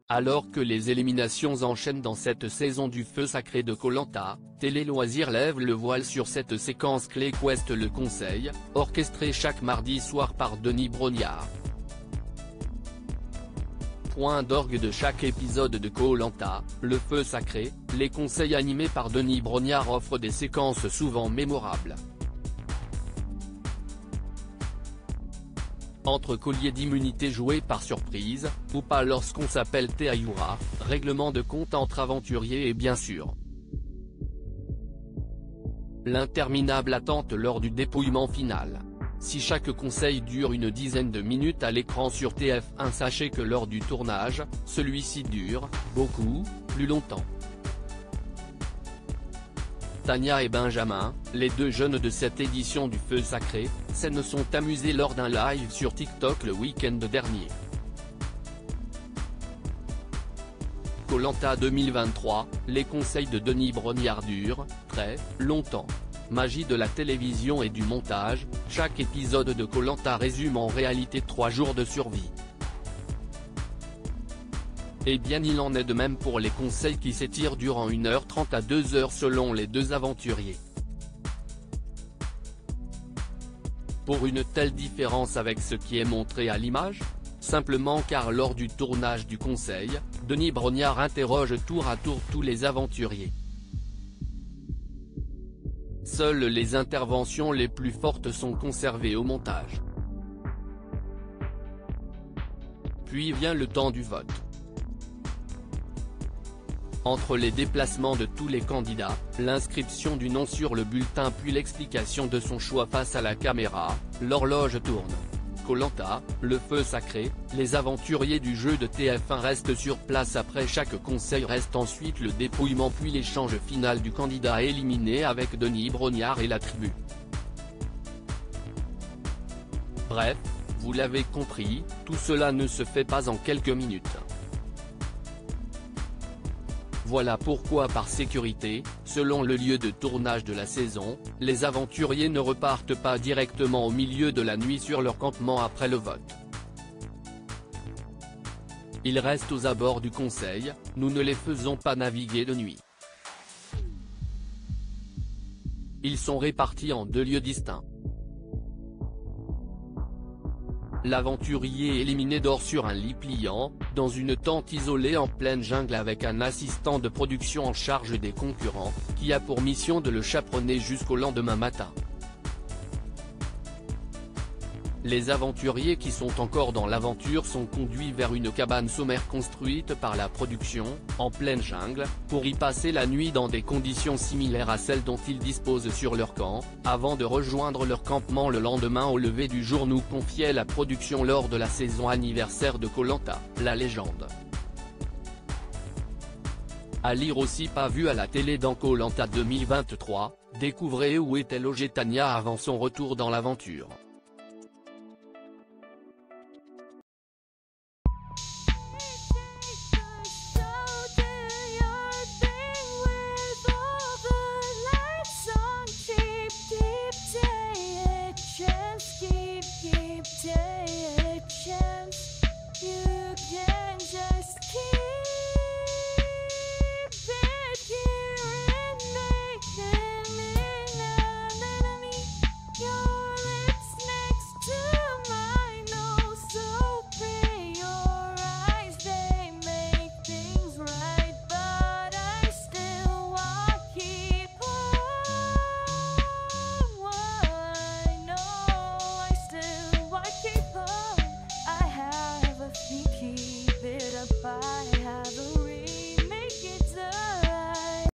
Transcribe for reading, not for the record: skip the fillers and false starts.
Alors que les éliminations enchaînent dans cette saison du feu sacré de Koh Lanta, Télé Loisirs lève le voile sur cette séquence clé qu'ouest le conseil, orchestrée chaque mardi soir par Denis Brognard. Point d'orgue de chaque épisode de Koh Lanta, le feu sacré, les conseils animés par Denis Brognard offrent des séquences souvent mémorables. Entre colliers d'immunité joués par surprise, ou pas lorsqu'on s'appelle Te Ayura, règlement de compte entre aventuriers et bien sûr l'interminable attente lors du dépouillement final. Si chaque conseil dure une dizaine de minutes à l'écran sur TF1, sachez que lors du tournage, celui-ci dure beaucoup plus longtemps. Tania et Benjamin, les deux jeunes de cette édition du Feu Sacré, se sont amusés lors d'un live sur TikTok le week-end dernier. Koh Lanta 2023, les conseils de Denis Brognard durent très longtemps. Magie de la télévision et du montage, chaque épisode de Koh Lanta résume en réalité 3 jours de survie. Eh bien il en est de même pour les conseils qui s'étirent durant 1h30 à 2h selon les deux aventuriers. Pour une telle différence avec ce qui est montré à l'image ? Simplement car lors du tournage du conseil, Denis Brognard interroge tour à tour tous les aventuriers. Seules les interventions les plus fortes sont conservées au montage. Puis vient le temps du vote. Entre les déplacements de tous les candidats, l'inscription du nom sur le bulletin puis l'explication de son choix face à la caméra, l'horloge tourne. Koh Lanta, le feu sacré, les aventuriers du jeu de TF1 restent sur place après chaque conseil, reste ensuite le dépouillement puis l'échange final du candidat éliminé avec Denis Brognard et la tribu. Bref, vous l'avez compris, tout cela ne se fait pas en quelques minutes. Voilà pourquoi par sécurité, selon le lieu de tournage de la saison, les aventuriers ne repartent pas directement au milieu de la nuit sur leur campement après le vote. Ils restent aux abords du conseil, nous ne les faisons pas naviguer de nuit. Ils sont répartis en 2 lieux distincts. L'aventurier éliminé dort sur un lit pliant, dans une tente isolée en pleine jungle avec un assistant de production en charge des concurrents, qui a pour mission de le chaperonner jusqu'au lendemain matin. Les aventuriers qui sont encore dans l'aventure sont conduits vers une cabane sommaire construite par la production, en pleine jungle, pour y passer la nuit dans des conditions similaires à celles dont ils disposent sur leur camp, avant de rejoindre leur campement le lendemain au lever du jour, nous confiait la production lors de la saison anniversaire de Koh Lanta, la légende. À lire aussi pas vu à la télé dans Koh Lanta 2023, découvrez où était logée Tania avant son retour dans l'aventure.